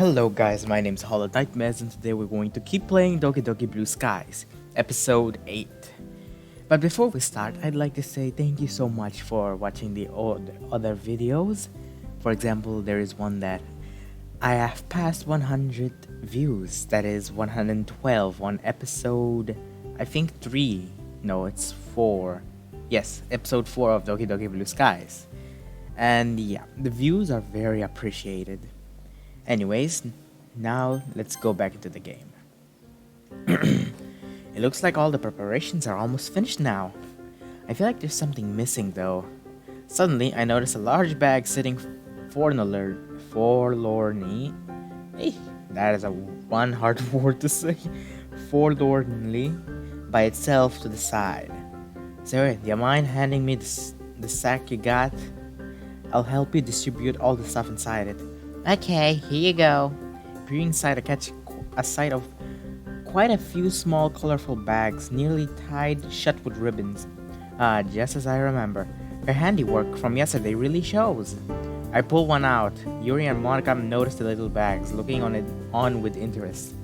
Hello guys, my name is Hollow Nightmares and today we're going to keep playing Doki Doki Blue Skies, episode 8. But before we start, I'd like to say thank you so much for watching the other videos. For example, there is one that I have passed 100 views, that is 112 on episode, I think 3, no it's 4, yes, episode 4 of Doki Doki Blue Skies. And yeah, the views are very appreciated. Anyways, now let's go back into the game. It looks like all the preparations are almost finished now. I feel like there's something missing though. Suddenly, I notice a large bag sitting forlornly. Hey, that is a one hard word to say. Forlornly by itself to the side. So, do you mind handing me the sack you got? I'll help you distribute all the stuff inside it. Okay, here you go. Peering inside, I catch a sight of quite a few small colorful bags nearly tied shut with ribbons. Just as I remember. Her handiwork from yesterday really shows. I pull one out. Yuri and Monika notice the little bags, looking on with interest.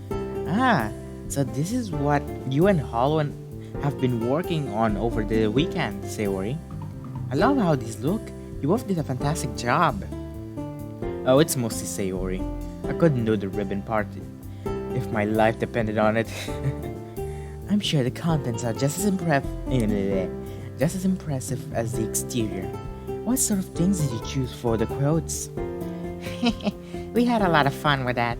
So this is what you and Hollow have been working on over the weekend, Sayori. I love how these look. You both did a fantastic job. Oh, it's mostly Sayori. I couldn't do the ribbon part if my life depended on it. I'm sure the contents are just as impressive as the exterior. What sort of things did you choose for the quotes? We had a lot of fun with that.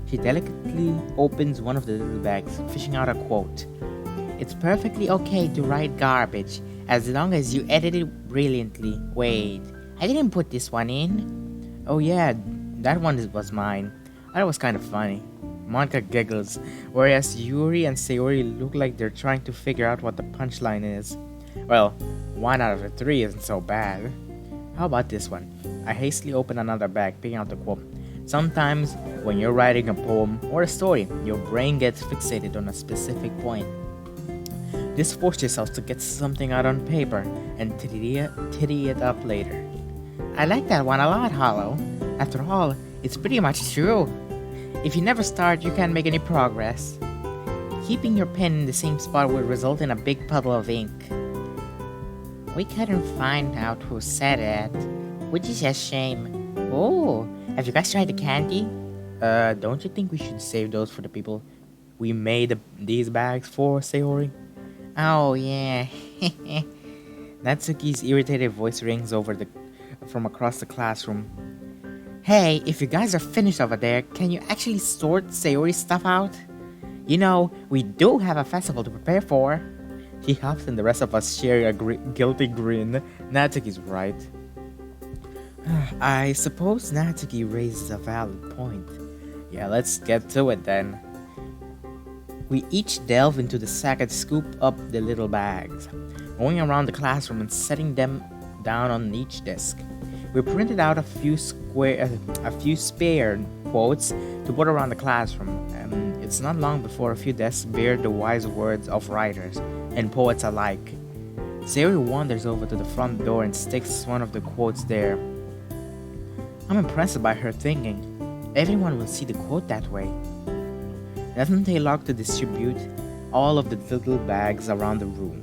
She delicately opens one of the little bags, fishing out a quote. It's perfectly okay to write garbage, as long as you edit it brilliantly. Wait, I didn't put this one in. Oh yeah, that one was mine. That was kind of funny. Monika giggles, whereas Yuri and Sayori look like they're trying to figure out what the punchline is. Well, 1 out of the 3 isn't so bad. How about this one? I hastily open another bag, picking out the quote. Sometimes, when you're writing a poem or a story, your brain gets fixated on a specific point. Just force yourself to get something out on paper and titty it up later. I like that one a lot, Hollow. After all, it's pretty much true. If you never start, you can't make any progress. Keeping your pen in the same spot would result in a big puddle of ink. We couldn't find out who said it, which is a shame. Oh, have you guys tried the candy? Don't you think we should save those for the people we made these bags for, Sayori? Oh, yeah. Natsuki's irritated voice rings from across the classroom. Hey, if you guys are finished over there, can you actually sort Sayori's stuff out? You know, we do have a festival to prepare for. She huffs and the rest of us share a guilty grin. Natsuki's right. I suppose Natsuki raises a valid point. Yeah, let's get to it then. We each delve into the sack and scoop up the little bags, going around the classroom and setting them down on each desk. We printed out a few spare quotes to put around the classroom. It's not long before a few desks bear the wise words of writers and poets alike. Sayori wanders over to the front door and sticks one of the quotes there. I'm impressed by her thinking. Everyone will see the quote that way. Doesn't take long to distribute all of the little bags around the room.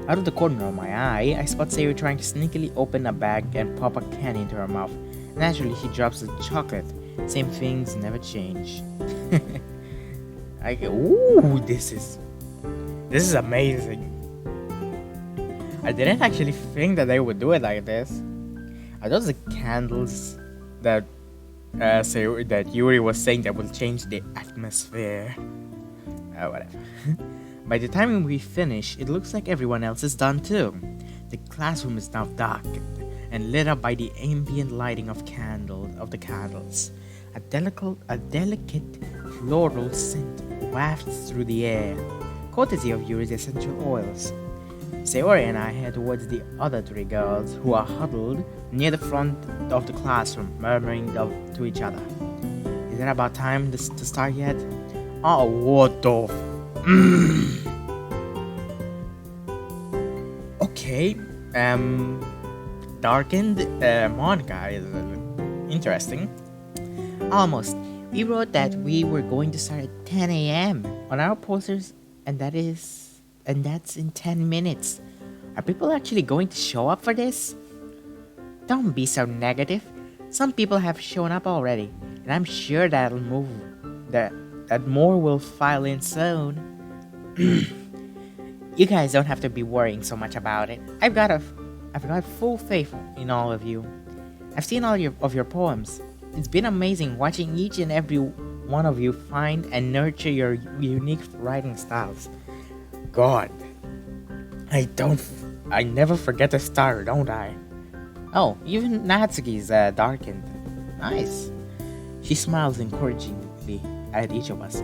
Out of the corner of my eye, I spot Sayori trying to sneakily open a bag and pop a candy into her mouth. Naturally, she drops the chocolate. Same things never change. Ooh, this is amazing. I didn't actually think that they would do it like this. Are those the candles that that Yuri was saying that will change the atmosphere? Whatever. By the time we finish, it looks like everyone else is done too. The classroom is now darkened and lit up by the ambient lighting of the candles. A delicate floral scent wafts through the air, courtesy of Yuri's essential oils. Sayori and I head towards the other 3 girls who are huddled near the front of the classroom, murmuring to each other. Is it about time to start yet? Oh, what the Okay, darkened Monika is interesting. Almost. We wrote that we were going to start at 10 a.m. on our posters, and that's in 10 minutes. Are people actually going to show up for this? Don't be so negative. Some people have shown up already, and I'm sure that that more will file in soon. You guys don't have to be worrying so much about it. I've got full faith in all of you. I've seen all of your poems. It's been amazing watching each and every one of you find and nurture your unique writing styles. God, I never forget to start, don't I? Oh, even Natsuki's darkened. Nice. She smiles encouragingly at each of us.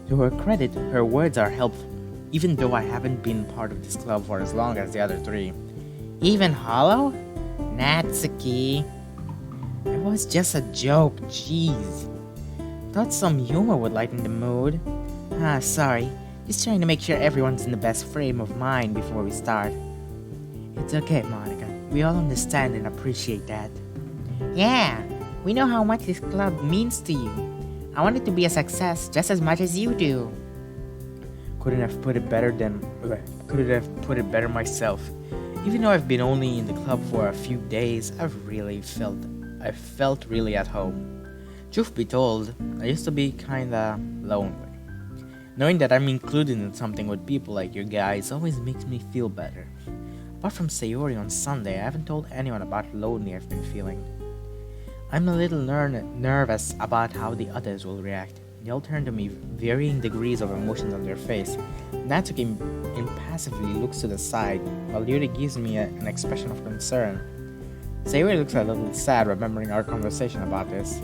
To her credit, her words are helpful, even though I haven't been part of this club for as long as the other three. Even Hollow? Natsuki. It was just a joke, jeez. Thought some humor would lighten the mood. Sorry. Just trying to make sure everyone's in the best frame of mind before we start. It's okay, Monica. We all understand and appreciate that. Yeah, we know how much this club means to you. I want it to be a success just as much as you do. Couldn't have put it better myself. Even though I've been only in the club for a few days, I felt really at home. Truth be told, I used to be kinda lonely. Knowing that I'm included in something with people like you guys always makes me feel better. Apart from Sayori on Sunday, I haven't told anyone about how lonely I've been feeling. I'm a little nervous about how the others will react. They all turn to me, varying degrees of emotions on their face. Natsuki impassively looks to the side, while Yuri gives me an expression of concern. Sayori looks a little sad remembering our conversation about this.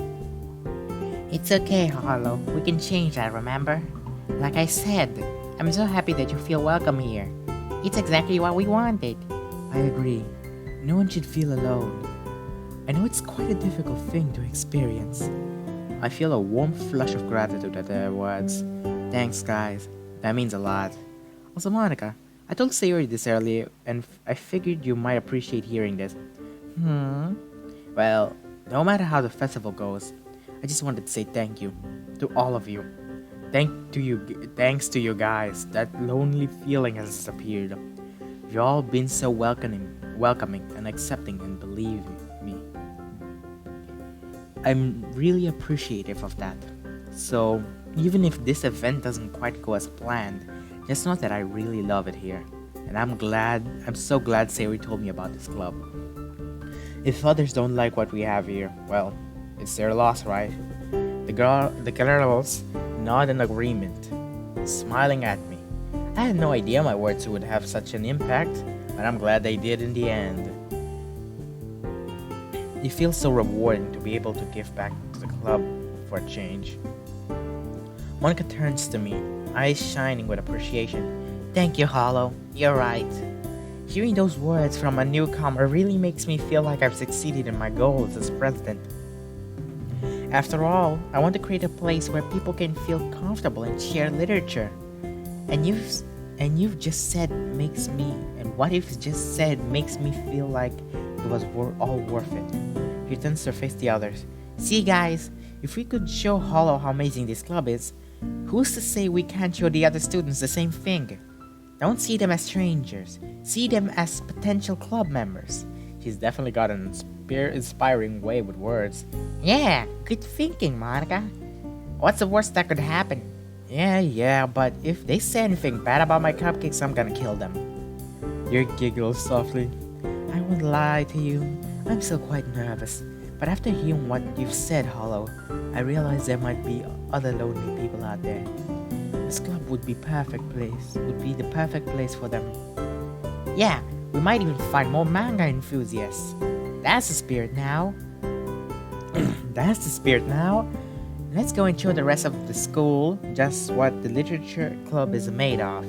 It's okay, Hollow. We can change that, remember? Like I said, I'm so happy that you feel welcome here. It's exactly what we wanted. I agree. No one should feel alone. I know it's quite a difficult thing to experience. I feel a warm flush of gratitude at their words. Thanks, guys. That means a lot. Also, Monica, I told Sayori this earlier, and I figured you might appreciate hearing this. Well, no matter how the festival goes, I just wanted to say thank you to all of you. Thanks to you guys, that lonely feeling has disappeared. You've all been so welcoming and accepting, and believe me, I'm really appreciative of that. So, even if this event doesn't quite go as planned, just know that I really love it here. And I'm so glad Sayori told me about this club. If others don't like what we have here, well, it's their loss, right? The girls nod in agreement, smiling at me. I had no idea my words would have such an impact, but I'm glad they did in the end. It feels so rewarding to be able to give back to the club for a change. Monica turns to me, eyes shining with appreciation. Thank you, Hollow. You're right. Hearing those words from a newcomer really makes me feel like I've succeeded in my goals as president. After all, I want to create a place where people can feel comfortable and share literature. And what you've just said makes me feel like it was all worth it. She turns to face the others. See, guys, if we could show Hollow how amazing this club is, who's to say we can't show the other students the same thing? Don't see them as strangers. See them as potential club members. She's definitely got an inspiring way with words. Yeah, good thinking, Monica. What's the worst that could happen? Yeah, but if they say anything bad about my cupcakes, I'm gonna kill them. Yuri giggles softly. I won't lie to you, I'm still quite nervous. But after hearing what you've said, Hollow, I realize there might be other lonely people out there. This club would be the perfect place for them. Yeah, we might even find more manga enthusiasts. That's the spirit now. Let's go and show the rest of the school just what the literature club is made of.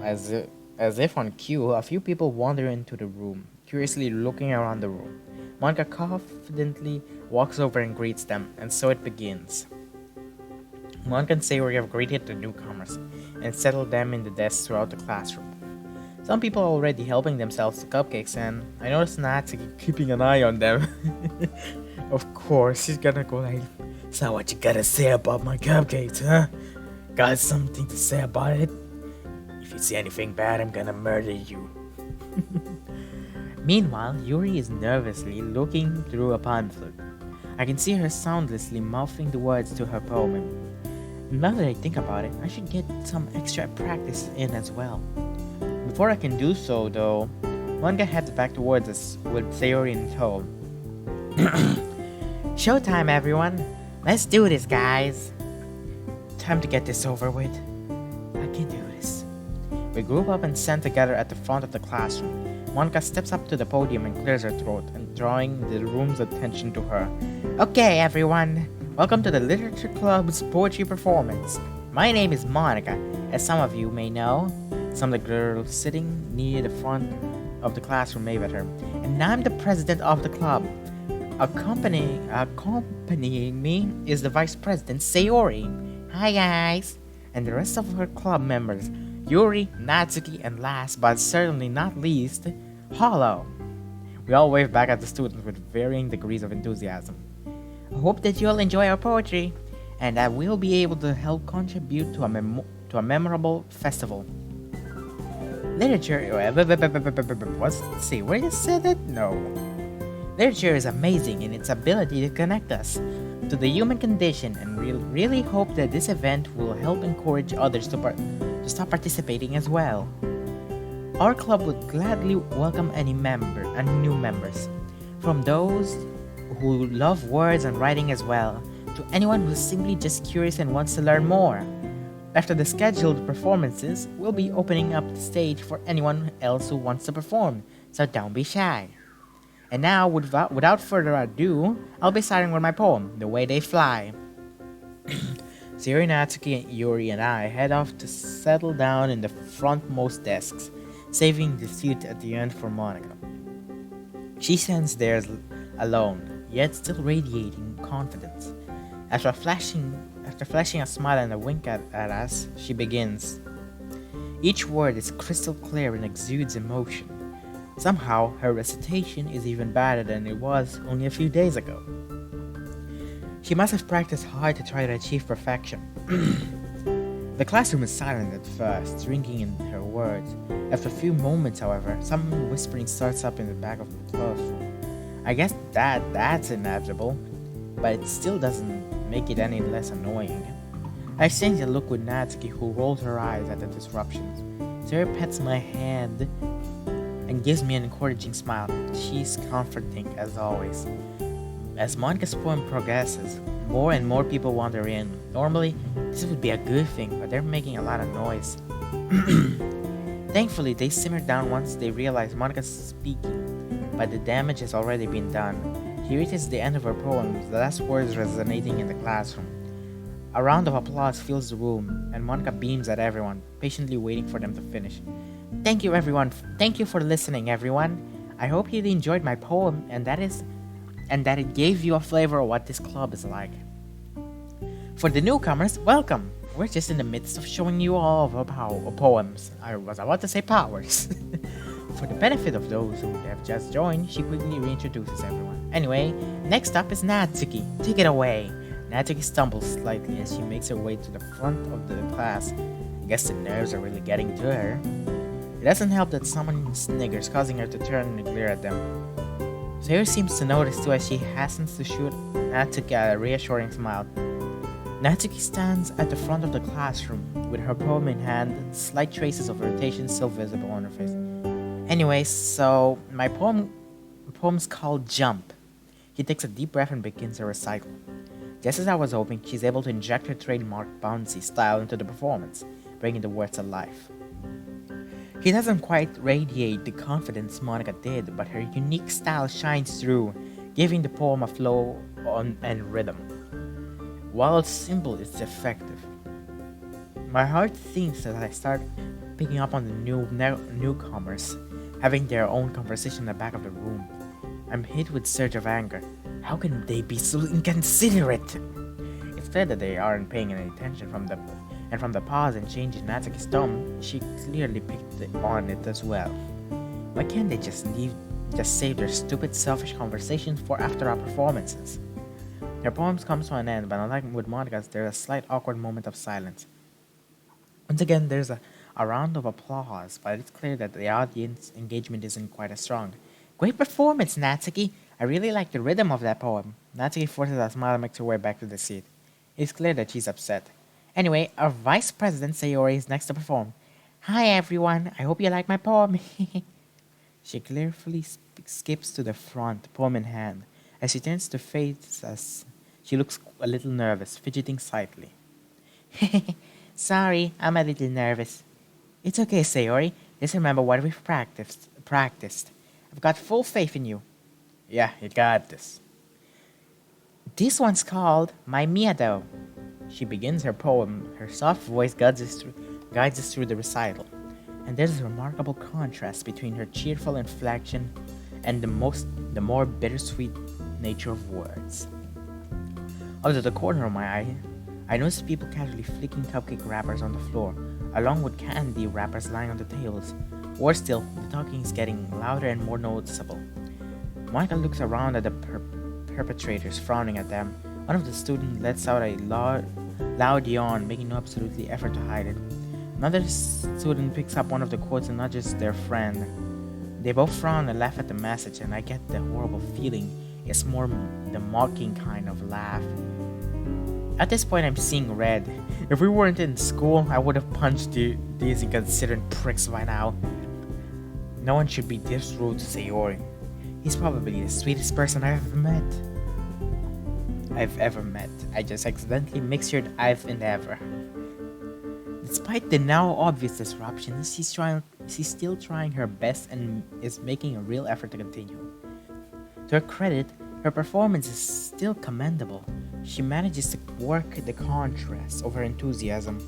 As if on cue, a few people wander into the room, curiously looking around the room. Monica confidently walks over and greets them, and so it begins. Monika and Natsuki have greeted the newcomers and settled them in the desks throughout the classroom. Some people are already helping themselves to cupcakes, and I noticed Natsuki keeping an eye on them. Of course, she's gonna go like, so what you gotta say about my cupcakes, huh? Got something to say about it? If you see anything bad, I'm gonna murder you. Meanwhile, Yuri is nervously looking through a pamphlet. I can see her soundlessly mouthing the words to her poem. Now that I think about it, I should get some extra practice in as well. Before I can do so, though, Monika heads back towards us with Sayori in tow. Showtime, everyone! Let's do this, guys! Time to get this over with. I can do this. We group up and stand together at the front of the classroom. Monika steps up to the podium and clears her throat, and drawing the room's attention to her. Okay, everyone! Welcome to the Literature Club's poetry performance. My name is Monika, as some of you may know. Some of the girls sitting near the front of the classroom wave at her. And I'm the president of the club. Accompanying me is the vice president, Sayori. Hi guys! And the rest of her club members, Yuri, Natsuki, and last but certainly not least, Hollow. We all wave back at the students with varying degrees of enthusiasm. I hope that you'll enjoy our poetry, and that we'll be able to help contribute to a memorable festival. Literature. Where you said it? No. Literature is amazing in its ability to connect us to the human condition, and we really hope that this event will help encourage others to start participating as well. Our club would gladly welcome any new members, from those who love words and writing as well, to anyone who's simply just curious and wants to learn more. After the scheduled performances, we'll be opening up the stage for anyone else who wants to perform, so don't be shy. And now, without further ado, I'll be starting with my poem, The Way They Fly. Sayori, Natsuki, Yuri, and I head off to settle down in the frontmost desks, saving the seat at the end for Monika. She stands there alone, yet still radiating confidence. After flashing a smile and a wink at us, she begins. Each word is crystal clear and exudes emotion. Somehow, her recitation is even better than it was only a few days ago. She must have practiced hard to try to achieve perfection. The classroom is silent at first, drinking in her words. After a few moments, however, some whispering starts up in the back of the classroom. I guess that's inevitable, but it still doesn't make it any less annoying. I exchange a look with Natsuki, who rolls her eyes at the disruptions. Sarah pets my hand and gives me an encouraging smile. She's comforting as always. As Monika's poem progresses, more and more people wander in. Normally, this would be a good thing, but they're making a lot of noise. Thankfully, they simmer down once they realize Monika's speaking, but the damage has already been done. She reaches the end of her poem, the last words resonating in the classroom. A round of applause fills the room, and Monika beams at everyone, patiently waiting for them to finish. Thank you, everyone. Thank you for listening, everyone. I hope you enjoyed my poem, and that it gave you a flavor of what this club is like. For the newcomers, welcome. We're just in the midst of showing you all of our poems. I was about to say powers. For the benefit of those who have just joined, she quickly reintroduces everyone. Anyway, next up is Natsuki. Take it away. Natsuki stumbles slightly as she makes her way to the front of the class. I guess the nerves are really getting to her. It doesn't help that someone sniggers, causing her to turn and glare at them. Sayori seems to notice too, as she hastens to shoot Natsuki a reassuring smile. Natsuki stands at the front of the classroom, with her poem in hand, slight traces of irritation still visible on her face. Anyway, so my poem's called Jump. He takes a deep breath and begins a recital. Just as I was hoping, she's able to inject her trademark bouncy style into the performance, bringing the words to life. He doesn't quite radiate the confidence Monika did, but her unique style shines through, giving the poem a flow and rhythm. While it's simple, it's effective. My heart sinks as I start picking up on the newcomers, having their own conversation in the back of the room. I'm hit with a surge of anger. How can they be so inconsiderate? It's clear that they aren't paying any attention from the pause and change in Natsuki's tone, she clearly picked on it as well. Why can't they just leave just save their stupid, selfish conversations for after our performances. Their poems come to an end, but unlike with Monica's, there's a slight awkward moment of silence. Once again, there's a round of applause, but it's clear that the audience engagement isn't quite as strong. Great performance, Natsuki! I really like the rhythm of that poem. Natsuki forces a smile and makes her way back to the seat. It's clear that she's upset. Anyway, our Vice President Sayori is next to perform. Hi everyone, I hope you like my poem. She carefully skips to the front, poem in hand. As she turns to face us, she looks a little nervous, fidgeting slightly. Sorry, I'm a little nervous. It's okay, Sayori. Just remember what we've practiced. I've got full faith in you. Yeah, you got this. This one's called My Miyado. She begins her poem. Her soft voice guides us through the recital. And there's a remarkable contrast between her cheerful inflection and the more bittersweet nature of words. Out of the corner of my eye, I noticed people casually flicking cupcake wrappers on the floor, along with candy wrappers lying on the tables. Worse still, the talking is getting louder and more noticeable. Monica looks around at the perpetrators, frowning at them. One of the students lets out a loud yawn, making no absolutely effort to hide it. Another student picks up one of the quotes and nudges their friend. They both frown and laugh at the message, and I get the horrible feeling it's more the mocking kind of laugh. At this point, I'm seeing red. If we weren't in school, I would have punched these inconsiderate pricks by now. No one should be this rude to Sayori. He's probably the sweetest person I've ever met. I just accidentally mixed I've and ever. Despite the now obvious disruption, she's still trying her best and is making a real effort to continue. To her credit, her performance is still commendable. She manages to work the contrast of her enthusiasm,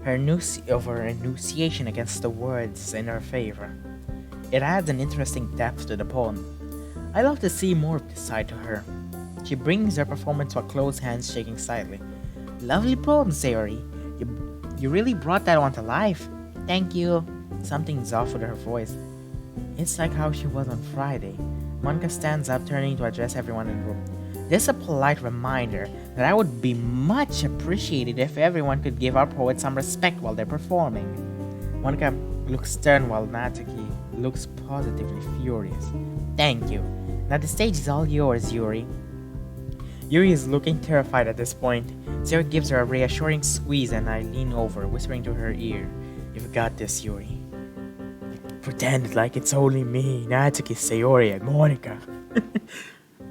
her enunciation against the words in her favor. It adds an interesting depth to the poem. I love to see more of this side to her. She brings her performance to a close, hands shaking slightly. Lovely poem, Sayori. You really brought that one to life. Thank you. Something's off with her voice. It's like how she was on Friday. Monica stands up, turning to address everyone in the room. This is a polite reminder that I would be much appreciated if everyone could give our poet some respect while they're performing. Monica looks stern while Natsuki looks positively furious. Thank you. Now the stage is all yours, Yuri. Yuri is looking terrified at this point. Sarah gives her a reassuring squeeze and I lean over, whispering to her ear, You've got this, Yuri. Pretend like it's only me, Natsuki, Sayori, and Monika.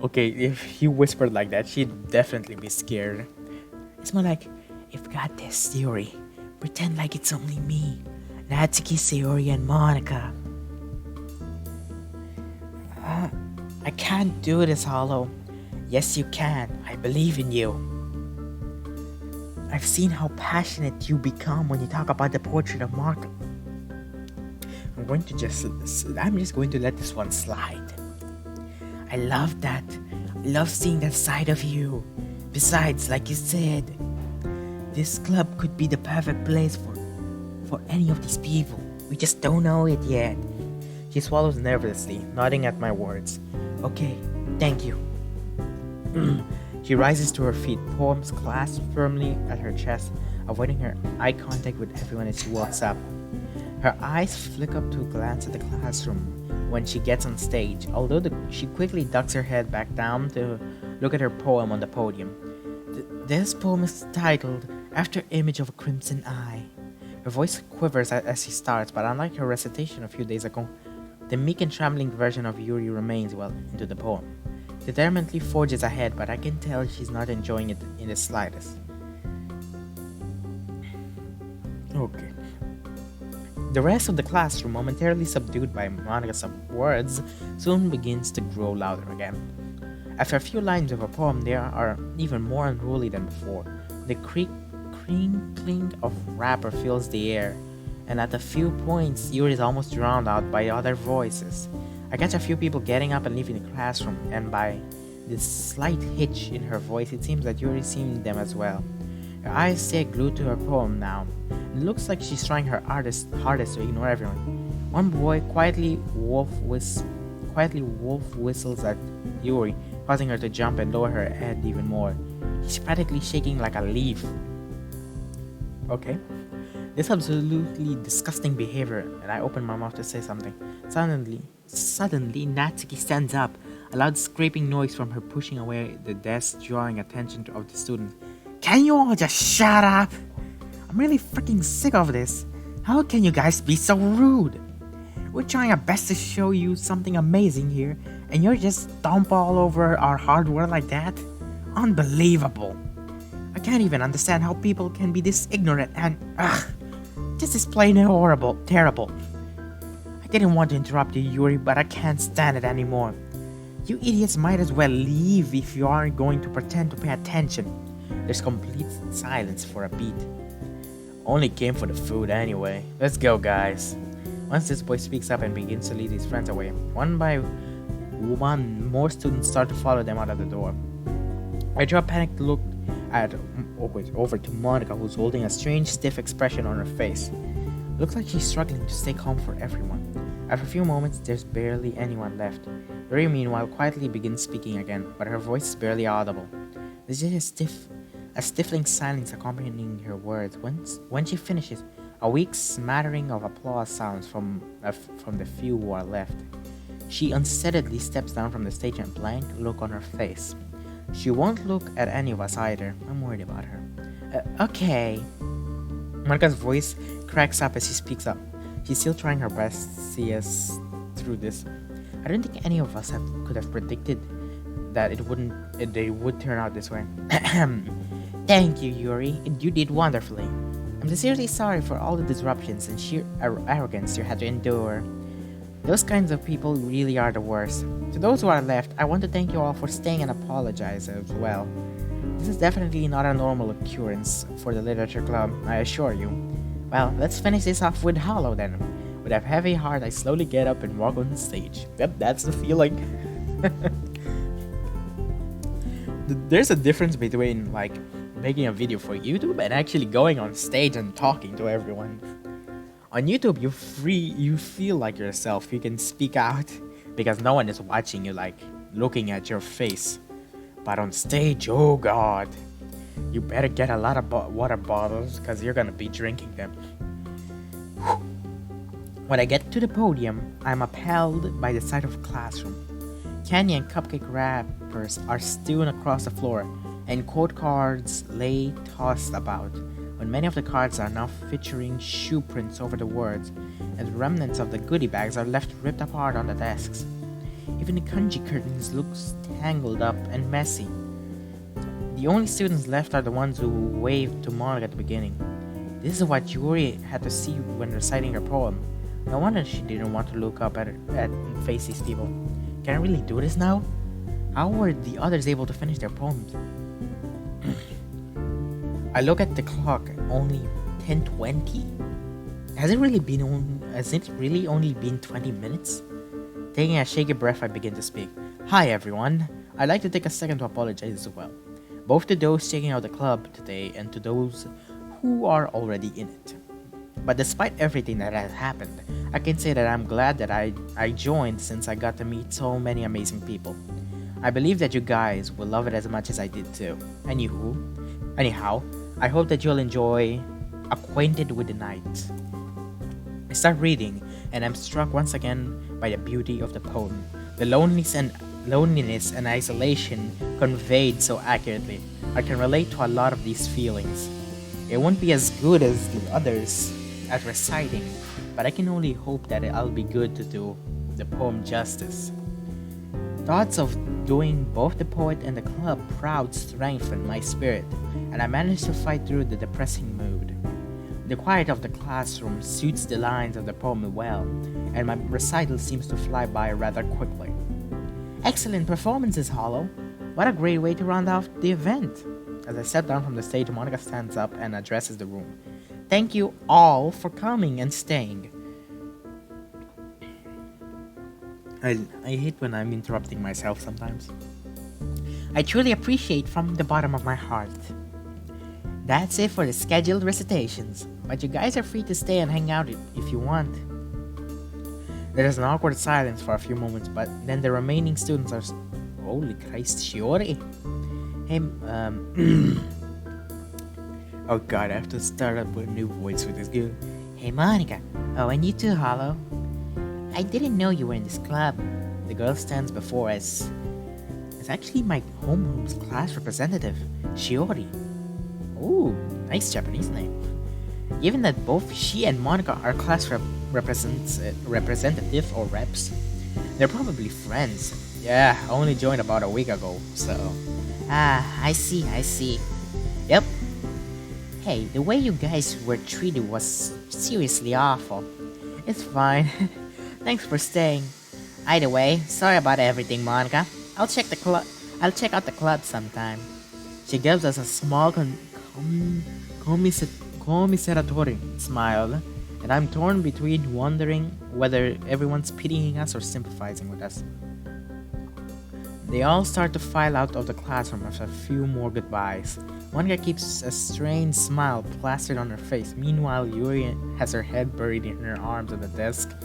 Okay, if he whispered like that, she'd definitely be scared. It's more like, You've got this, Yuri. Pretend like it's only me, Natsuki, Sayori, and Monika. I can't do this, Hollow. Yes, you can. I believe in you. I've seen how passionate you become when you talk about the portrait of Mark. I'm just going to let this one slide. I love that. I love seeing that side of you. Besides, like you said, this club could be the perfect place for any of these people. We just don't know it yet. She swallows nervously, nodding at my words. Okay, thank you. She rises to her feet, poems clasped firmly at her chest, avoiding her eye contact with everyone as she walks up. Her eyes flick up to glance at the classroom when she gets on stage, although she quickly ducks her head back down to look at her poem on the podium. This poem is titled After Image of a Crimson Eye. Her voice quivers as she starts, but unlike her recitation a few days ago, the meek and trembling version of Yuri remains well into the poem. Determinedly forges ahead, but I can tell she's not enjoying it in the slightest. Okay. The rest of the classroom, momentarily subdued by Monika's words, soon begins to grow louder again. After a few lines of a poem, they are even more unruly than before. The crinkling of wrapper fills the air, and at a few points, Yuri is almost drowned out by other voices. I catch a few people getting up and leaving the classroom, and by this slight hitch in her voice, it seems that Yuri's seeing them as well. Her eyes stay glued to her poem now. It looks like she's trying her hardest to ignore everyone. One boy quietly wolf quietly wolf whistles at Yuri, causing her to jump and lower her head even more. She's practically shaking like a leaf. Okay. This absolutely disgusting behavior, and I open my mouth to say something. Suddenly, Natsuki stands up, a loud scraping noise from her pushing away the desk, drawing attention of the students. Can you all just shut up? I'm really freaking sick of this. How can you guys be so rude? We're trying our best to show you something amazing here, and you're just stomp all over our hard work like that? Unbelievable. I can't even understand how people can be this ignorant and, this is plain and horrible, terrible. I didn't want to interrupt you, Yuri, but I can't stand it anymore. You idiots might as well leave if you aren't going to pretend to pay attention. There's complete silence for a beat. Only came for the food anyway. Let's go, guys. Once this boy speaks up and begins to lead his friends away, one by one, more students start to follow them out of the door. I draw a panicked look over to Monika, who's holding a strange, stiff expression on her face. Looks like she's struggling to stay calm for everyone. After a few moments, there's barely anyone left. Yuri, meanwhile, quietly begins speaking again, but her voice is barely audible. There's just a stifling silence accompanying her words. When she finishes, a weak smattering of applause sounds from the few who are left. She unsteadily steps down from the stage and a blank look on her face. She won't look at any of us either. I'm worried about her. Okay. Monika's voice cracks up as she speaks up. She's still trying her best to see us through this. I don't think any of us could have predicted that they would turn out this way. Thank you, Yuri. You did wonderfully. I'm sincerely sorry for all the disruptions and sheer arrogance you had to endure. Those kinds of people really are the worst. To those who are left, I want to thank you all for staying and apologize as well. This is definitely not a normal occurrence for the literature club, I assure you. Well, let's finish this off with Hollow then. With a heavy heart, I slowly get up and walk on the stage. Yep, that's the feeling. There's a difference between like making a video for YouTube and actually going on stage and talking to everyone. On YouTube, you feel like yourself. You can speak out because no one is watching you, like looking at your face. But on stage, oh god, you better get a lot of water bottles because you're gonna be drinking them. When I get to the podium, I'm appalled by the sight of the classroom. Candy and cupcake wrappers are strewn across the floor, and quote cards lay tossed about, when many of the cards are now featuring shoe prints over the words, and the remnants of the goodie bags are left ripped apart on the desks. Even the kanji curtains look tangled up and messy. The only students left are the ones who waved to Monika at the beginning. This is what Yuri had to see when reciting her poem. No wonder she didn't want to look up at and face these people. Can I really do this now? How were the others able to finish their poems? I look at the clock, only 10:20? Has it really only been 20 minutes? Taking a shaky breath, I begin to speak. Hi everyone. I'd like to take a second to apologize as well. Both to those checking out the club today and to those who are already in it. But despite everything that has happened, I can say that I'm glad that I joined since I got to meet so many amazing people. I believe that you guys will love it as much as I did too. Anyhow, I hope that you'll enjoy Acquainted with the Night. I start reading, and I'm struck once again by the beauty of the poem. The loneliness and isolation conveyed so accurately. I can relate to a lot of these feelings. It won't be as good as the others at reciting, but I can only hope that I'll be good to do the poem justice. Thoughts of doing both the poet and the club proud strengthened my spirit, and I managed to fight through the depressing mood. The quiet of the classroom suits the lines of the poem well, and my recital seems to fly by rather quickly. Excellent performances, Hollow. What a great way to round off the event. As I step down from the stage, Monika stands up and addresses the room. Thank you all for coming and staying. I hate when I'm interrupting myself sometimes. I truly appreciate from the bottom of my heart. That's it for the scheduled recitations, but you guys are free to stay and hang out if you want. There is an awkward silence for a few moments, but then the remaining students are. Holy Christ, Shiori! Hey, oh god, I have to start up with a new voice with this girl. Hey, Monika. Oh, and you too, Hollow. I didn't know you were in this club. The girl stands before us. It's actually my homeroom's class representative, Shiori. Ooh, nice Japanese name. Given that both she and Monika are class representative or reps, they're probably friends. Yeah, I only joined about a week ago, so. Ah, I see. Yep. Hey, the way you guys were treated was seriously awful. It's fine. Thanks for staying. Either way, sorry about everything, Monica. I'll check out the club sometime. She gives us a small commiseratory smile, and I'm torn between wondering whether everyone's pitying us or sympathizing with us. They all start to file out of the classroom after a few more goodbyes. Monika keeps a strange smile plastered on her face. Meanwhile, Yuri has her head buried in her arms at the desk.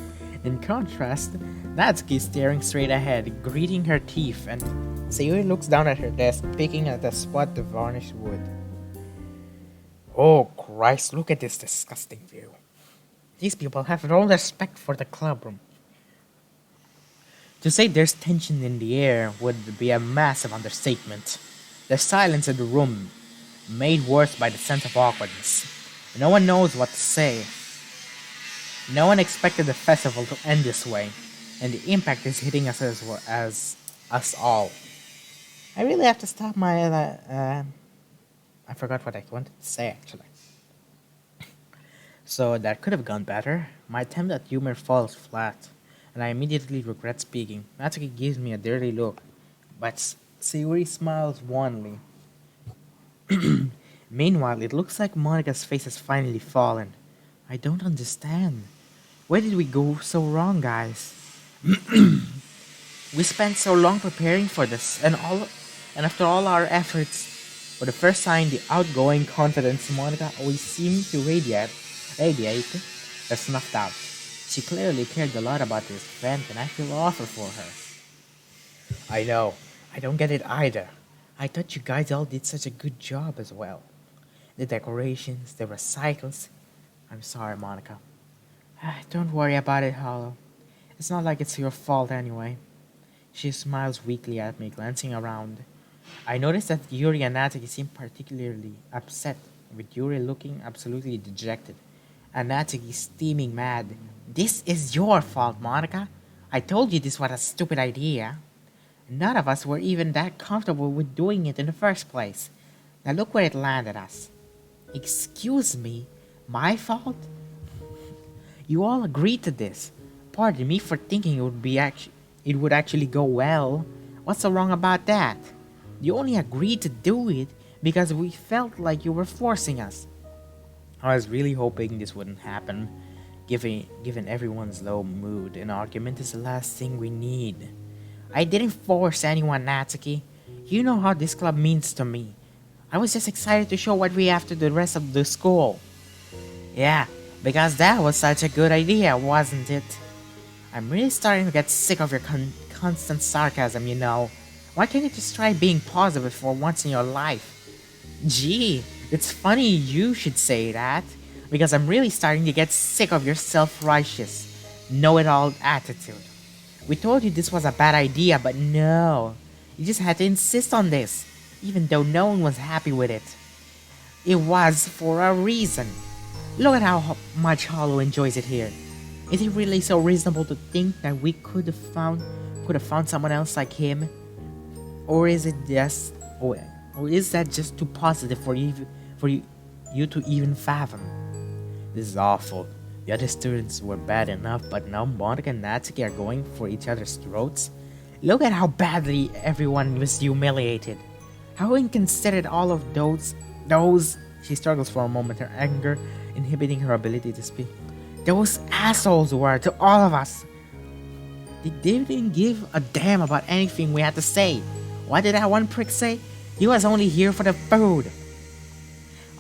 In contrast, Natsuki is staring straight ahead, gritting her teeth, and Sayuri looks down at her desk, picking at a spot of varnished wood. Oh Christ, look at this disgusting view. These people have no respect for the clubroom. To say there's tension in the air would be a massive understatement. The silence in the room, made worse by the sense of awkwardness. No one knows what to say. No one expected the festival to end this way, and the impact is hitting us as us all. I really have to stop my. I forgot what I wanted to say actually. So that could have gone better. My attempt at humor falls flat, and I immediately regret speaking. Natsuki gives me a dirty look, but Sayuri smiles wanly. Meanwhile, it looks like Monika's face has finally fallen. I don't understand. Where did we go so wrong, guys? We spent so long preparing for this, and after all our efforts, for the first time, the outgoing confidence Monika always seemed to radiate, has snuffed out. She clearly cared a lot about this event, and I feel awful for her. I know. I don't get it either. I thought you guys all did such a good job as well. The decorations, the recitals. I'm sorry, Monika. Don't worry about it, Hollow. It's not like it's your fault anyway. She smiles weakly at me, glancing around. I noticed that Yuri and Natsuki seem particularly upset, with Yuri looking absolutely dejected, and Natsuki steaming mad. This is your fault, Monika. I told you this was a stupid idea. None of us were even that comfortable with doing it in the first place. Now look where it landed us. Excuse me? My fault? You all agreed to this. Pardon me for thinking it would actually go well. What's so wrong about that? You only agreed to do it because we felt like you were forcing us. I was really hoping this wouldn't happen. Given everyone's low mood, an argument is the last thing we need. I didn't force anyone, Natsuki. You know how this club means to me. I was just excited to show what we have to the rest of the school. Yeah, because that was such a good idea, wasn't it? I'm really starting to get sick of your constant sarcasm, you know. Why can't you just try being positive for once in your life? Gee, it's funny you should say that, because I'm really starting to get sick of your self-righteous, know-it-all attitude. We told you this was a bad idea, but no. You just had to insist on this, even though no one was happy with it. It was for a reason. Look at how much Hollow enjoys it here. Is it really so reasonable to think that we could have found someone else like him? Or is that just too positive for you to even fathom? This is awful. The other students were bad enough, but now Monika and Natsuki are going for each other's throats. Look at how badly everyone was humiliated. How inconsiderate all of those. She struggles for a moment, her anger inhibiting her ability to speak. Those assholes were to all of us. They didn't give a damn about anything we had to say. What did that one prick say? He was only here for the food.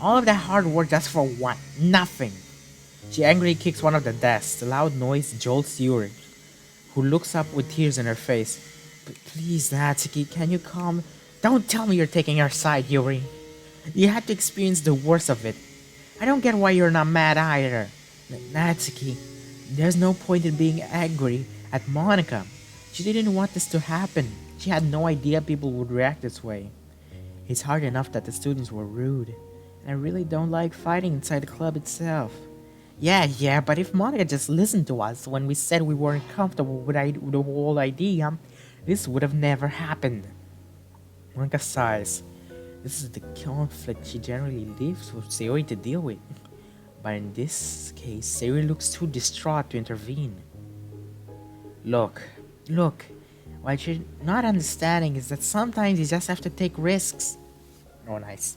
All of that hard work just for what? Nothing. She angrily kicks one of the desks. The loud noise jolts Yuri. who looks up with tears in her face. Please, Natsuki, can you calm? Don't tell me you're taking our side, Yuri. You had to experience the worst of it. I don't get why you're not mad either. Natsuki, there's no point in being angry at Monika. She didn't want this to happen. She had no idea people would react this way. It's hard enough that the students were rude, and I really don't like fighting inside the club itself. Yeah, but if Monica just listened to us when we said we weren't comfortable with the whole idea, this would have never happened. Monica sighs. This is the conflict she generally leaves for Sayori to deal with. But in this case, Sayori looks too distraught to intervene. Look, what you're not understanding is that sometimes you just have to take risks. Oh, nice.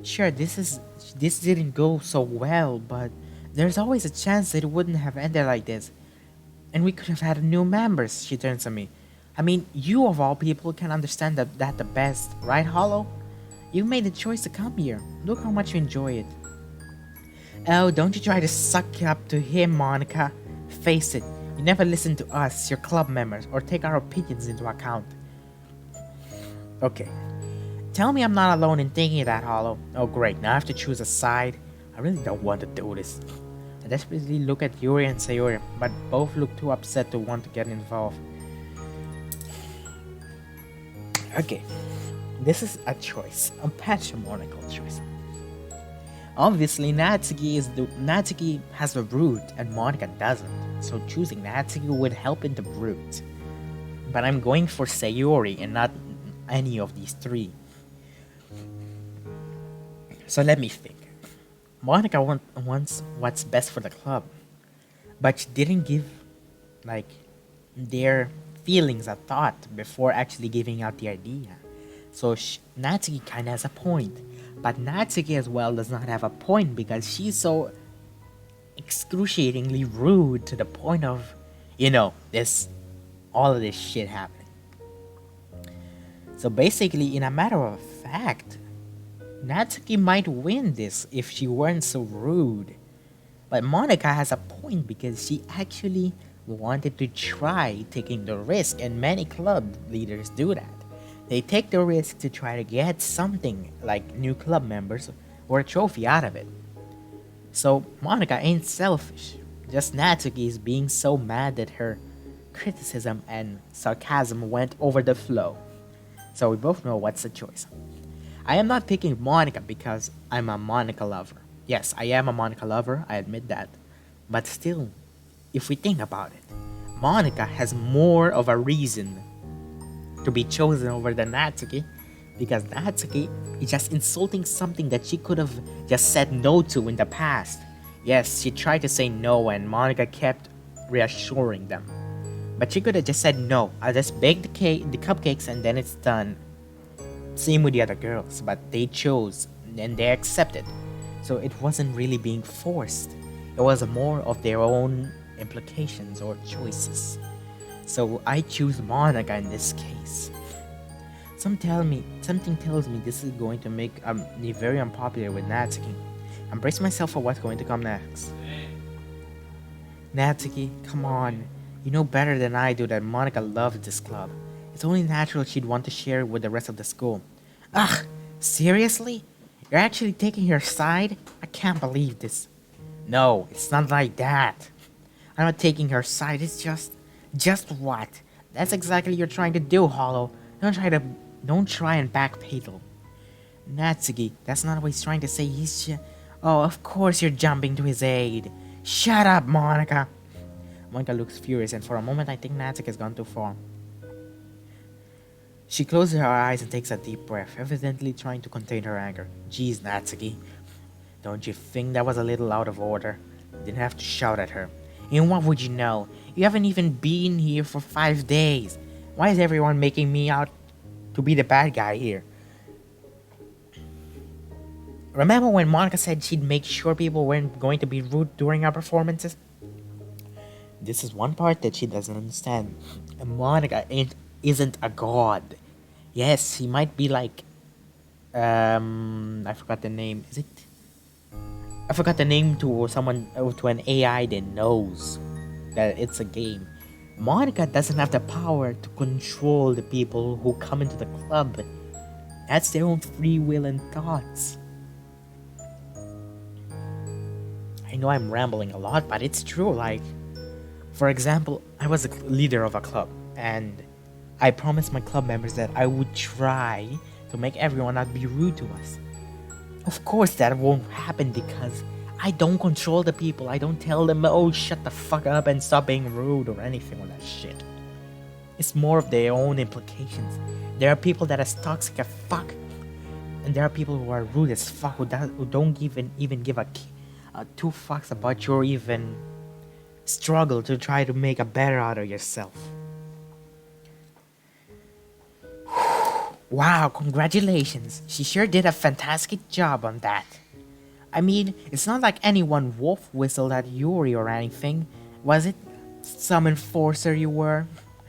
Sure, this didn't go so well, but there's always a chance that it wouldn't have ended like this. And we could have had new members, she turns to me. I mean, you of all people can understand that the best, right, Hollow? You made the choice to come here. Look how much you enjoy it. Oh, don't you try to suck up to him, Monica. Face it, you never listen to us, your club members, or take our opinions into account. Okay. Tell me I'm not alone in thinking that, Hollow. Oh great, now I have to choose a side. I really don't want to do this. I desperately look at Yuri and Sayori, but both look too upset to want to get involved. Okay, this is a choice, a patrimonial choice. Obviously, Natsuki has the root and Monika doesn't, so choosing Natsuki would help in the root. But I'm going for Sayori and not any of these three. So let me think. Monika wants what's best for the club, but she didn't give, their feelings a thought before actually giving out the idea. So Natsuki kinda has a point, but Natsuki as well does not have a point because she's so excruciatingly rude to the point of, all of this shit happening. So basically, in a matter of fact, Natsuki might win this if she weren't so rude. But Monika has a point because she actually wanted to try taking the risk, and many club leaders do that. They take the risk to try to get something like new club members or a trophy out of it. So Monika ain't selfish, just Natsuki is being so mad that her criticism and sarcasm went over the flow. So we both know what's the choice. I am not picking Monika because I'm a Monika lover. Yes, I am a Monika lover, I admit that. But still, if we think about it, Monika has more of a reason to be chosen over the Natsuki, because Natsuki is just insulting something that she could have just said no to in the past. Yes, she tried to say no and Monika kept reassuring them. But she could have just said no, I'll just bake the cupcakes and then it's done. Same with the other girls, but they chose and they accepted. So it wasn't really being forced. It was more of their own implications or choices. So I choose Monika in this case. Something tells me this is going to make me very unpopular with Natsuki. I'm bracing myself for what's going to come next. Natsuki, come on. You know better than I do that Monika loves this club. It's only natural she'd want to share it with the rest of the school. Ugh, seriously? You're actually taking her side? I can't believe this. No, it's not like that. I'm not taking her side, it's just what? That's exactly what you're trying to do, Hollow. Don't try and backpedal. Natsuki, that's not what he's trying to say. Oh, of course you're jumping to his aid. Shut up, Monika. Monika looks furious, and for a moment I think Natsuki has gone too far. She closes her eyes and takes a deep breath, evidently trying to contain her anger. Jeez, Natsuki. Don't you think that was a little out of order? You didn't have to shout at her. And what would you know? You haven't even been here for 5 days. Why is everyone making me out to be the bad guy here? Remember when Monika said she'd make sure people weren't going to be rude during our performances? This is one part that she doesn't understand. Monika isn't a god. Yes, he might be like... I forgot the name. Is it? I forgot the name to an AI that knows that it's a game. Monica doesn't have the power to control the people who come into the club. That's their own free will and thoughts. I know I'm rambling a lot, but it's true. Like, for example, I was a leader of a club, and I promised my club members that I would try to make everyone not be rude to us. Of course, that won't happen because I don't control the people. I don't tell them, oh, shut the fuck up and stop being rude or anything like that shit. It's more of their own implications. There are people that are toxic as fuck, and there are people who are rude as fuck who don't even give a two fucks about your even struggle to try to make a better out of yourself. Wow, congratulations. She sure did a fantastic job on that. I mean, it's not like anyone wolf whistled at Yuri or anything, was it? Some enforcer you were?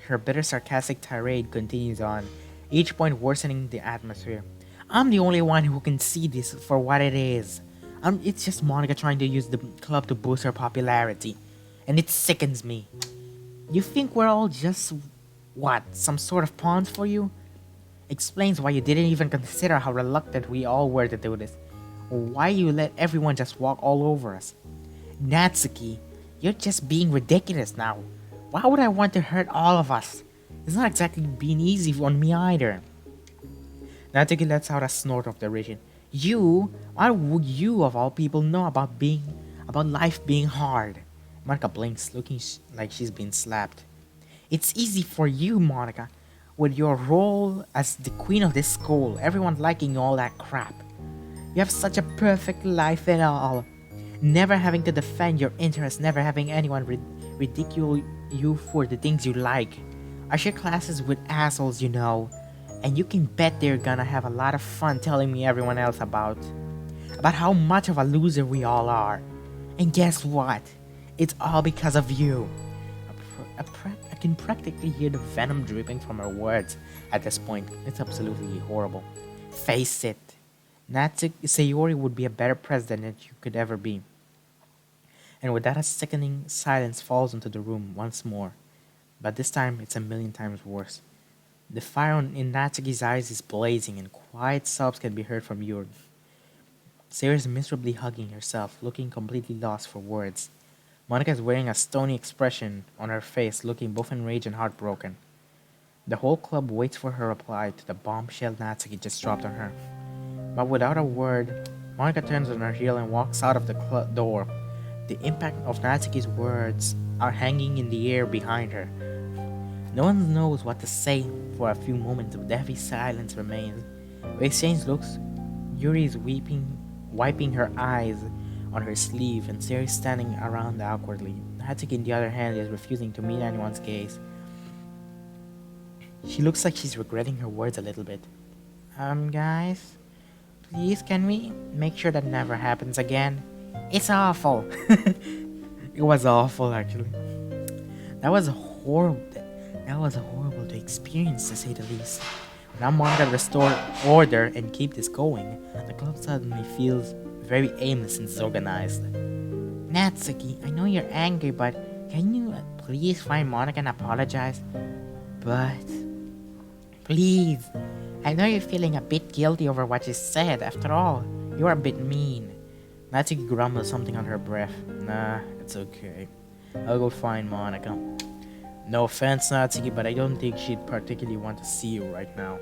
Her bitter sarcastic tirade continues on, each point worsening the atmosphere. I'm the only one who can see this for what it is. It's just Monica trying to use the club to boost her popularity. And it sickens me. You think we're all just, what, some sort of pawns for you? Explains why you didn't even consider how reluctant we all were to do this. Or why you let everyone just walk all over us. Natsuki, you're just being ridiculous now. Why would I want to hurt all of us? It's not exactly been easy on me either. Natsuki lets out a snort of derision. You? Why would you of all people know about life being hard? Monica blinks, looking like she's been slapped. It's easy for you, Monica. With your role as the queen of this school, everyone liking all that crap. You have such a perfect life and all. Never having to defend your interests, never having anyone ridicule you for the things you like. I share classes with assholes, you know. And you can bet they're gonna have a lot of fun telling me everyone else about how much of a loser we all are. And guess what? It's all because of you. I can practically hear the venom dripping from her words at this point. It's absolutely horrible. Face it, Sayori would be a better president than you could ever be. And with that, a sickening silence falls into the room once more. But this time, it's a million times worse. The fire in Natsuki's eyes is blazing, and quiet sobs can be heard from Yuri. Sayori is miserably hugging herself, looking completely lost for words. Monica is wearing a stony expression on her face, looking both enraged and heartbroken. The whole club waits for her reply to the bombshell Natsuki just dropped on her. But without a word, Monica turns on her heel and walks out of the door. The impact of Natsuki's words are hanging in the air behind her. No one knows what to say. For a few moments, the heavy silence remains. We exchange looks. Yuri is wiping her eyes on her sleeve, and Sayori is standing around awkwardly. Natsuki, on the other hand, is refusing to meet anyone's gaze. She looks like she's regretting her words a little bit. Guys, please, can we make sure that never happens again? It's awful. It was awful, actually. That was horrible to experience, to say the least. When I'm on to restore order and keep this going, the club suddenly feels very aimless and disorganized. Natsuki, I know you're angry, but can you please find Monika and apologize? But please, I know you're feeling a bit guilty over what you said. After all, you're a bit mean. Natsuki grumbles something on her breath. Nah, it's okay. I'll go find Monika. No offense, Natsuki, but I don't think she'd particularly want to see you right now.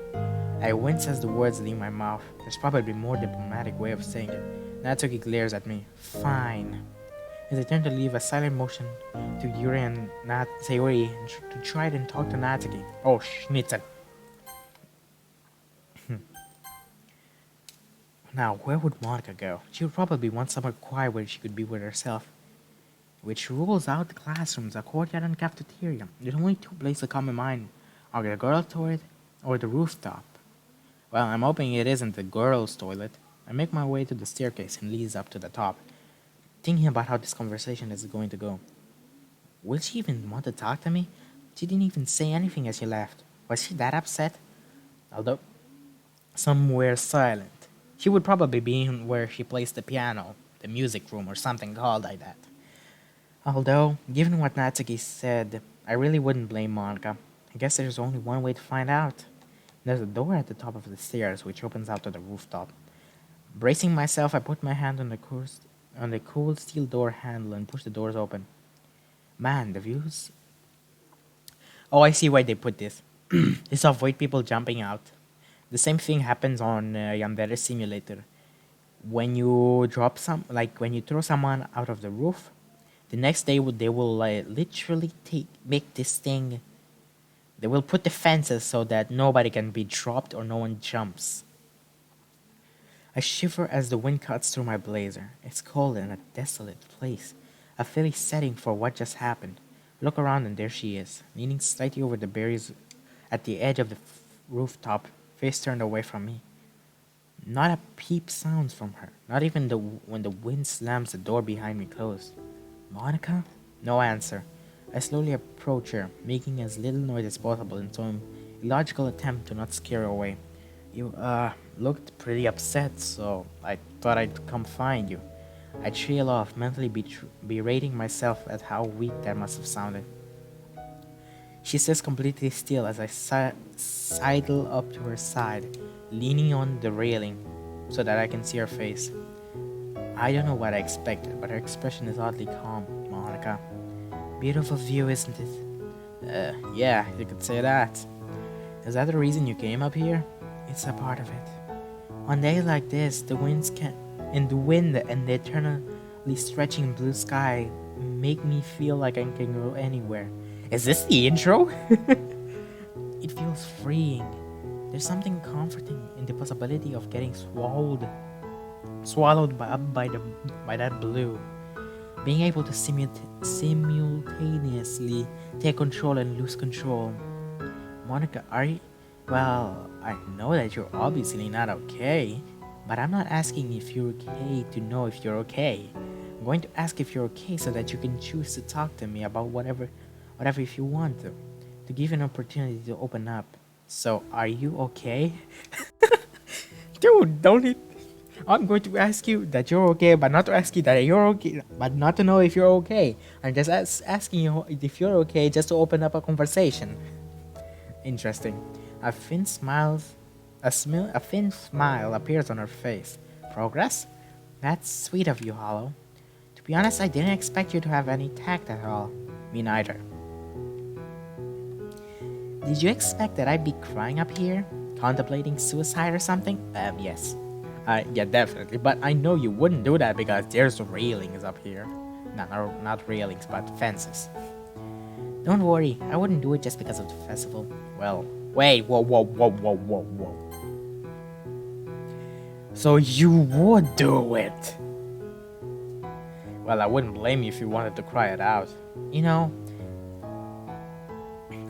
I wince as the words leave my mouth. There's probably a more diplomatic way of saying it. Natsuki glares at me. Fine. As I turn to leave, a silent motion to Yuri and Sayori to try and talk to Natsuki. Oh, schnitzel. Now, where would Monika go? She would probably want somewhere quiet where she could be with herself. Which rules out the classrooms, a courtyard and cafeteria. There's only two places that come in mind. Are the girls' toilet or the rooftop? Well, I'm hoping it isn't the girls' toilet. I make my way to the staircase and leads up to the top, thinking about how this conversation is going to go. Will she even want to talk to me? She didn't even say anything as she left. Was she that upset? Although, somewhere silent. She would probably be in where she plays the piano, the music room, or something called like that. Although, given what Natsuki said, I really wouldn't blame Monica. I guess there's only one way to find out. There's a door at the top of the stairs which opens out to the rooftop. Bracing myself, I put my hand on the cold steel door handle and push the doors open. Man, the views. Oh, I see why they put this. It's to avoid people jumping out. The same thing happens on Yandere Simulator. When you when you throw someone out of the roof, the next day they will literally make this thing. They will put the fences so that nobody can be dropped or no one jumps. I shiver as the wind cuts through my blazer. It's cold and a desolate place, a filly setting for what just happened. Look around and there she is, leaning slightly over the berries at the edge of the rooftop, face turned away from me. Not a peep sounds from her, not even when the wind slams the door behind me closed. Monica? No answer. I slowly approach her, making as little noise as possible in some illogical attempt to not scare her away. You, looked pretty upset, so I thought I'd come find you. I trail off, mentally berating myself at how weak that must have sounded. She sits completely still as I sidle up to her side, leaning on the railing so that I can see her face. I don't know what I expected, but her expression is oddly calm, Monica. Beautiful view, isn't it? Yeah, you could say that. Is that the reason you came up here? It's a part of it. On days like this, the wind and the eternally stretching blue sky make me feel like I can go anywhere. Is this the intro? It feels freeing. There's something comforting in the possibility of getting swallowed by that blue. Being able to simultaneously take control and lose control. Monica, are you? Well, I know that you're obviously not okay, but I'm not asking if you're okay to know if you're okay. I'm going to ask if you're okay so that you can choose to talk to me about whatever if you want to give you an opportunity to open up. So, are you okay? Dude, don't it? I'm going to ask you that you're okay, but not to ask you that you're okay, but not to know if you're okay. I'm just asking you if you're okay just to open up a conversation. Interesting. A thin smile appears on her face. Progress? That's sweet of you, Hollow. To be honest, I didn't expect you to have any tact at all. Me neither. Did you expect that I'd be crying up here? Contemplating suicide or something? Yes. Yeah, definitely. But I know you wouldn't do that because there's railings up here. Not railings, but fences. Don't worry, I wouldn't do it just because of the festival. Well, wait, whoa. So you would do it? Well, I wouldn't blame you if you wanted to cry it out. You know,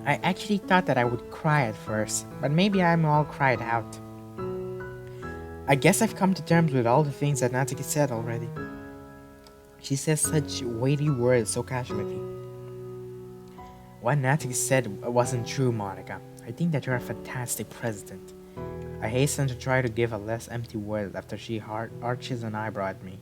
I actually thought that I would cry at first, but maybe I'm all cried out. I guess I've come to terms with all the things that Natsuki said already. She says such weighty words so casually. What Natsuki said wasn't true, Monica. I think that you're a fantastic president. I hasten to try to give a less empty word after she arches an eyebrow at me.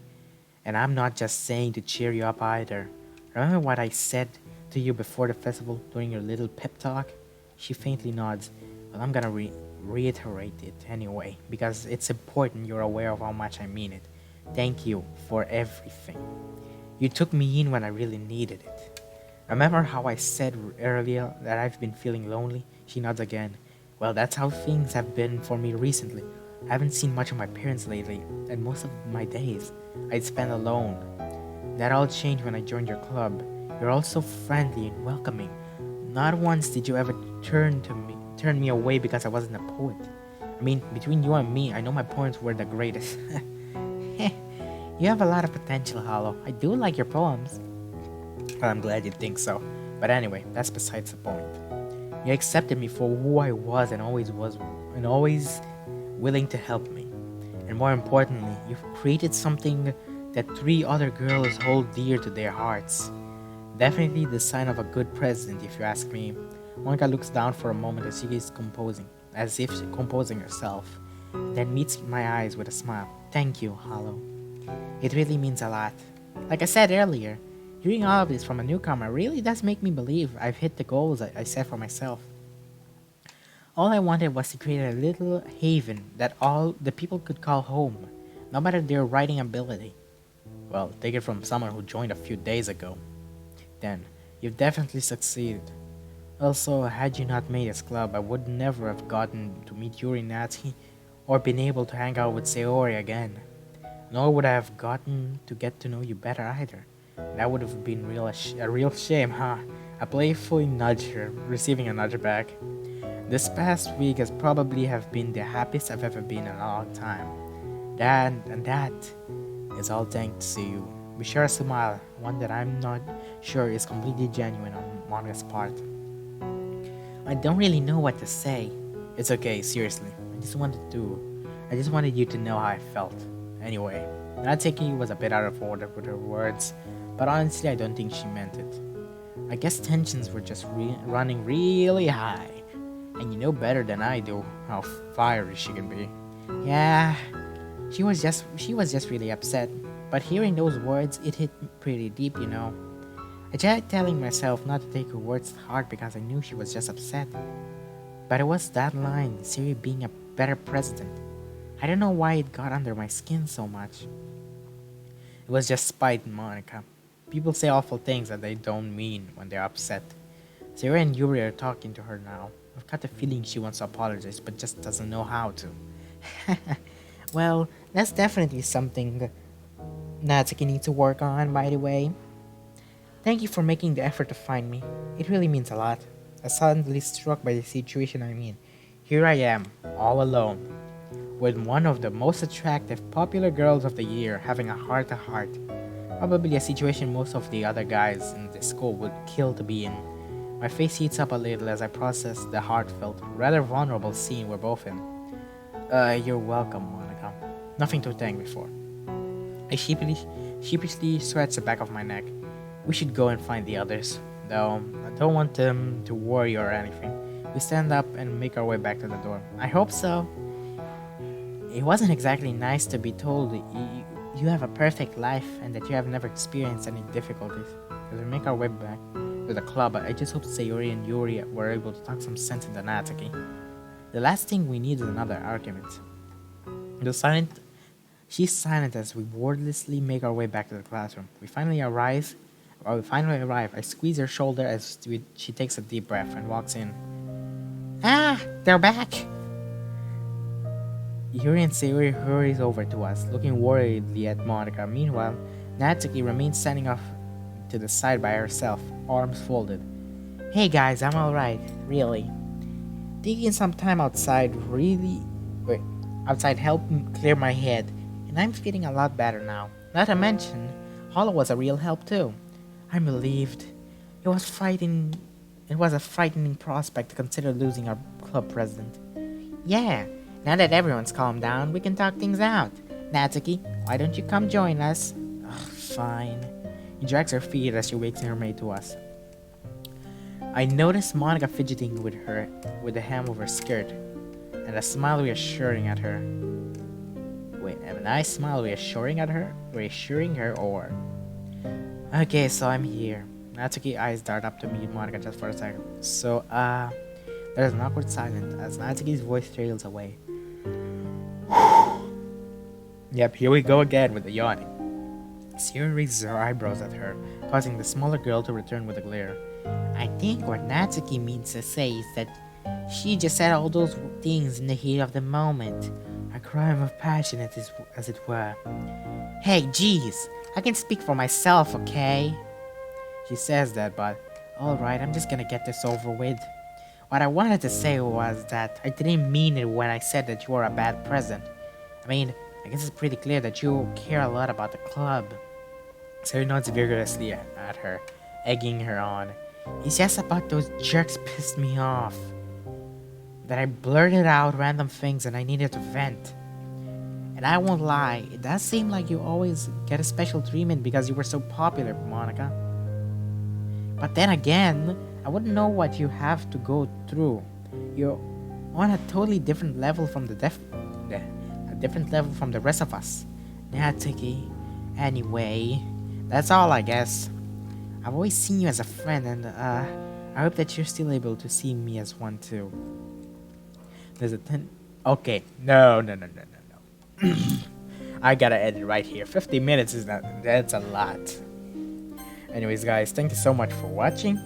And I'm not just saying to cheer you up either. Remember what I said to you before the festival during your little pep talk? She faintly nods. Well, I'm gonna reiterate it anyway, because it's important you're aware of how much I mean it. Thank you for everything. You took me in when I really needed it. Remember how I said earlier that I've been feeling lonely? She nods again. Well, that's how things have been for me recently. I haven't seen much of my parents lately, and most of my days I'd spend alone. That all changed when I joined your club. You're all so friendly and welcoming. Not once did you ever turn me away because I wasn't a poet. I mean, between you and me, I know my poems were the greatest. You have a lot of potential, Hollow. I do like your poems. Well, I'm glad you think so. But anyway, that's besides the point. You accepted me for who I was and always willing to help me. And more importantly, you've created something that 3 other girls hold dear to their hearts. Definitely the sign of a good president, if you ask me. Monica looks down for a moment as if composing herself, then meets my eyes with a smile. Thank you, Hollow. It really means a lot. Like I said earlier, Hearing all of this from a newcomer really does make me believe I've hit the goals I set for myself. All I wanted was to create a little haven that all the people could call home, no matter their writing ability. Well, take it from someone who joined a few days ago. Then, you've definitely succeeded. Also, had you not made this club, I would never have gotten to meet Yuri Natsuki or been able to hang out with Sayori again. Nor would I have gotten to get to know you better either. That would have been a real shame, huh? I playfully nudged her, receiving a nudge back. This past week has probably have been the happiest I've ever been in a long time. That is all thanks to you. We share a smile, one that I'm not sure is completely genuine on Monika's part. I don't really know what to say. It's okay, seriously. I just wanted you to know how I felt. Anyway, Natsuki was a bit out of order with her words, but honestly I don't think she meant it. I guess tensions were just running really high. And you know better than I do how fiery she can be. Yeah, she was just really upset. But hearing those words, it hit pretty deep, you know. I tried telling myself not to take her words to heart because I knew she was just upset. But it was that line, Siri being a better president. I don't know why it got under my skin so much. It was just spite, Monika. People say awful things that they don't mean when they're upset. Siri and Yuri are talking to her now. I've got the feeling she wants to apologize but just doesn't know how to. Well, that's definitely something Natsuki needs to work on, by the way. Thank you for making the effort to find me. It really means a lot. I'm suddenly struck by the situation I'm in. Here I am, all alone, with one of the most attractive, popular girls of the year having a heart-to-heart. Probably a situation most of the other guys in the school would kill to be in. My face heats up a little as I process the heartfelt, rather vulnerable scene we're both in. You're welcome, Monika. Nothing to thank me for. I sheepishly scratch the back of my neck. We should go and find the others, though I don't want them to worry or anything. We stand up and make our way back to the door. I hope so. It wasn't exactly nice to be told you have a perfect life and that you have never experienced any difficulties. As we make our way back to the club, I just hope Sayori and Yuri were able to talk some sense into Natsuki. The last thing we need is another argument. She's silent as we wordlessly make our way back to the classroom. We finally arrive. I squeeze her shoulder as she takes a deep breath and walks in. Ah, they're back! Yuri and Sayori hurries over to us, looking worriedly at Monika. Meanwhile, Natsuki remains standing off to the side by herself, arms folded. Hey guys, I'm alright, really. Taking some time outside helped me clear my head, and I'm feeling a lot better now. Not to mention, Hollow was a real help too. I'm relieved. It was a frightening prospect to consider losing our club president. Yeah, now that everyone's calmed down, we can talk things out. Natsuki, why don't you come join us? Ugh, fine. He drags her feet as she wakes her way to us. I notice Monika fidgeting with the hem of her skirt, and a smile reassuring at her. Wait, a nice smile reassuring her, or... Okay, so I'm here. Natsuki eyes dart up to meet Monika just for a second. So, there's an awkward silence as Natsuki's voice trails away. Yep, here we go again with the yawning. Sierra raises her eyebrows at her, causing the smaller girl to return with a glare. I think what Natsuki means to say is that she just said all those things in the heat of the moment. A crime of passion, as it were. Hey, jeez, I can speak for myself, okay? She says that, but alright, I'm just gonna get this over with. What I wanted to say was that I didn't mean it when I said that you are a bad president. I mean, I guess it's pretty clear that you care a lot about the club. Sarah nods vigorously at her, egging her on. It's just about those jerks pissed me off. That I blurted out random things and I needed to vent. And I won't lie, it does seem like you always get a special treatment because you were so popular, Monika. But then again, I wouldn't know what you have to go through. You're on a totally different level from the rest of us. Natsuki. Anyway, that's all I guess. I've always seen you as a friend, and I hope that you're still able to see me as one too. There's a 10. Okay, no, no, no, no, no, no. I gotta edit right here. 50 minutes is not. That's a lot. Anyways, guys, thank you so much for watching.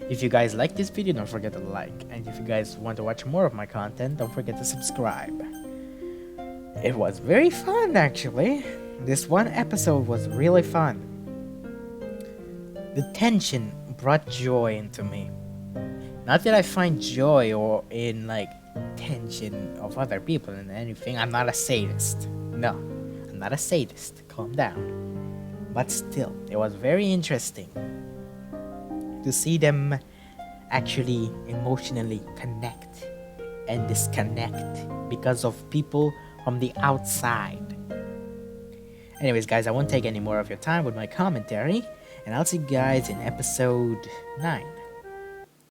If you guys like this video, don't forget to like. And if you guys want to watch more of my content, don't forget to subscribe. It was very fun, actually. This one episode was really fun. The tension brought joy into me. Not that I find joy or in like tension of other people and anything. I'm not a sadist. No, I'm not a sadist. Calm down. But still, it was very interesting to see them actually emotionally connect and disconnect because of people from the outside. Anyways, guys, I won't take any more of your time with my commentary, and I'll see you guys in episode 9.